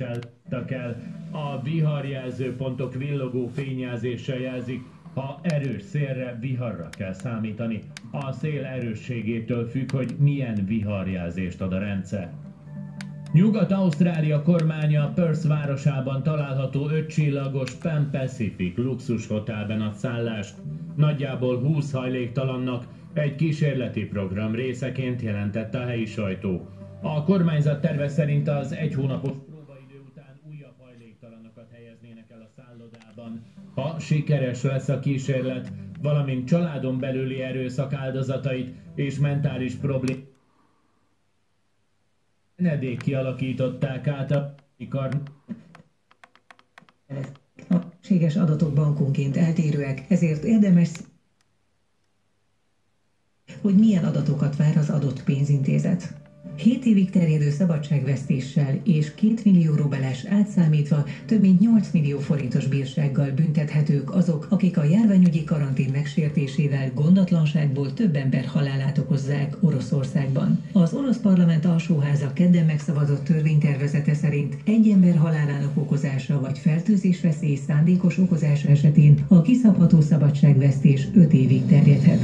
szálltak el. A viharjelző pontok villogó fényjelzéssel jelzik, ha erős szélre, viharra kell számítani. A szél erősségétől függ, hogy milyen viharjelzést ad a rendszer. Nyugat-Ausztrália kormánya Perth városában található 5 csillagos Pan Pacific luxushotelben ad szállást. Nagyjából 20 hajléktalannak egy kísérleti program részeként jelentette a helyi sajtó. A kormányzat terve szerint az egy hónapos próbaidő után újabb hajléktalanokat helyeznének el a szállodában. Ha sikeres lesz a kísérlet, valamint családon belüli erőszak áldozatait és mentális problémák kialakították át a szükséges adatok bankonként eltérőek, ezért érdemes, hogy milyen adatokat vár az adott pénzintézet. 7 évig terjedő szabadságvesztéssel és 2 millió rubelás átszámítva több mint 8 millió forintos bírsággal büntethetők azok, akik a járványügyi karantén megsértésével gondatlanságból több ember halálát okozzák Oroszországban. Az orosz parlament alsóháza kedden megszavazott törvénytervezete szerint egy ember halálának okozása vagy fertőzésveszély szándékos okozása esetén a kiszabható szabadságvesztés 5 évig terjedhet.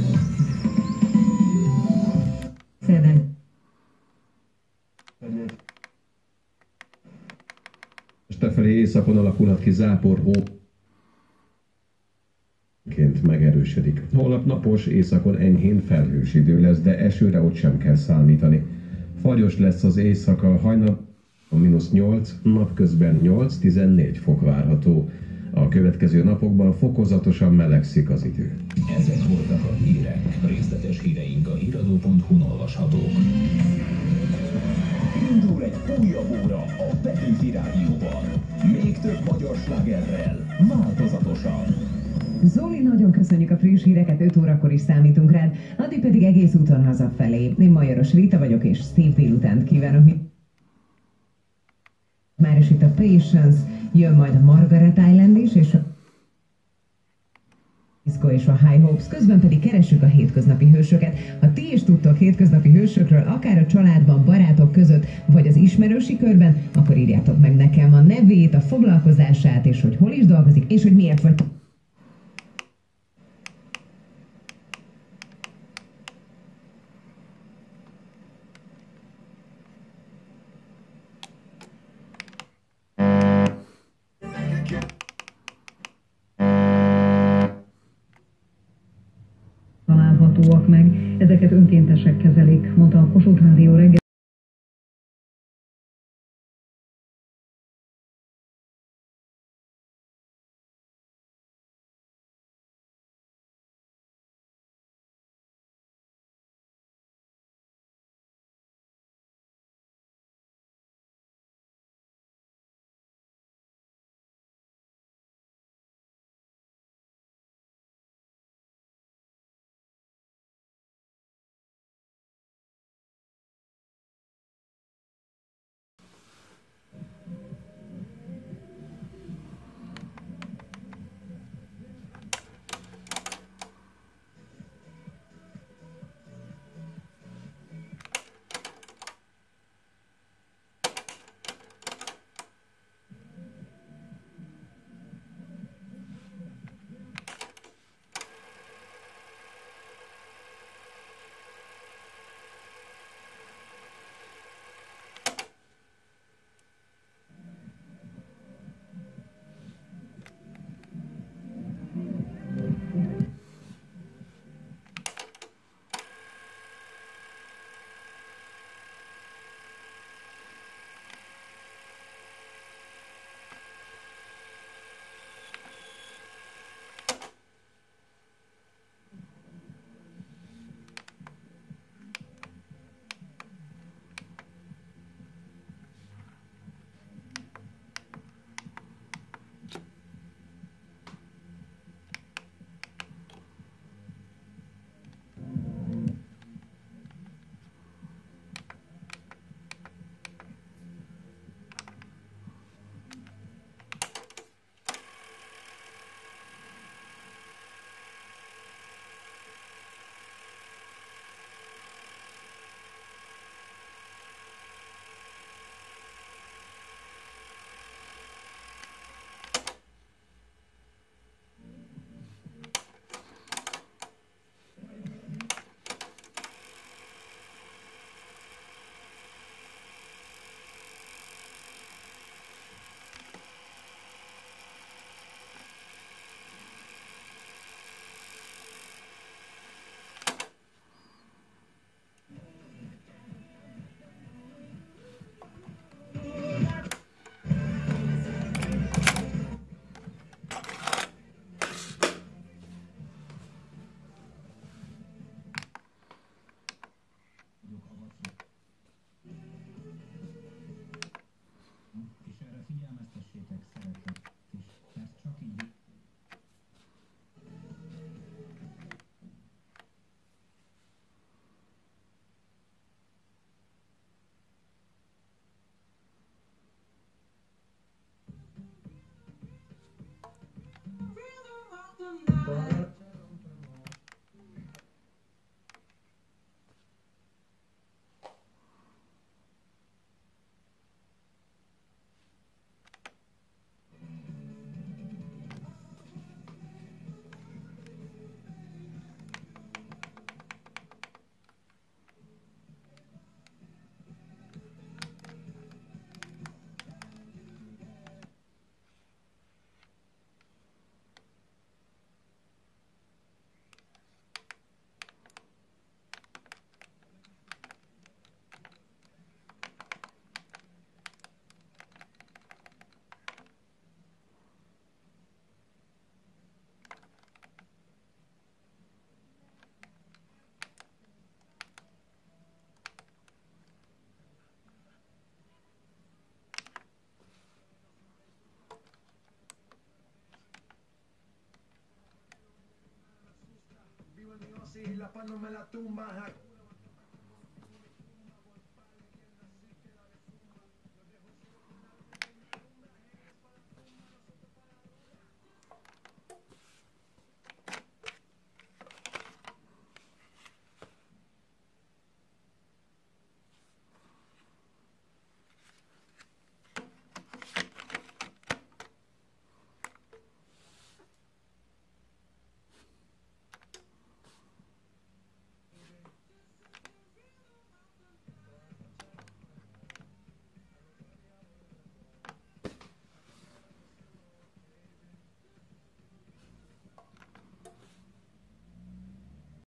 Estefelé északon alakulhat ki záporhó, megerősödik. Holnap napos, északon enyhén felhős idő lesz, de esőre ott sem kell számítani. Fagyos lesz az éjszaka, hajnal -8, napközben 8-14 fok várható. A következő napokban fokozatosan melegszik az idő. Ezek voltak a hírek. Részletes híreink a hiradó.hu-n olvashatók. Indul egy újabb óra a Petőfi Rádióban. Még több magyar slágerrel, változatosan. Zoli, nagyon köszönjük a friss híreket, 5 órakor is számítunk rád, addig pedig egész úton hazafelé. Én Majoros Rita vagyok, és szép délutánt kívánok. Már is itt a Patience, jön majd a Margaret Island is, és a Disco és a High Hopes, közben pedig keressük a hétköznapi hősöket. Ha ti is tudtok hétköznapi hősökről, akár a családban, barátok között, vagy az ismerősi körben, akkor írjátok meg nekem a nevét, a foglalkozását, és hogy hol is dolgozik, és hogy miért vagy. Találhatóak meg, ezeket önkéntesek kezelik, mondta a Kossuth Rádió reggel. así, la paz no me la tumba.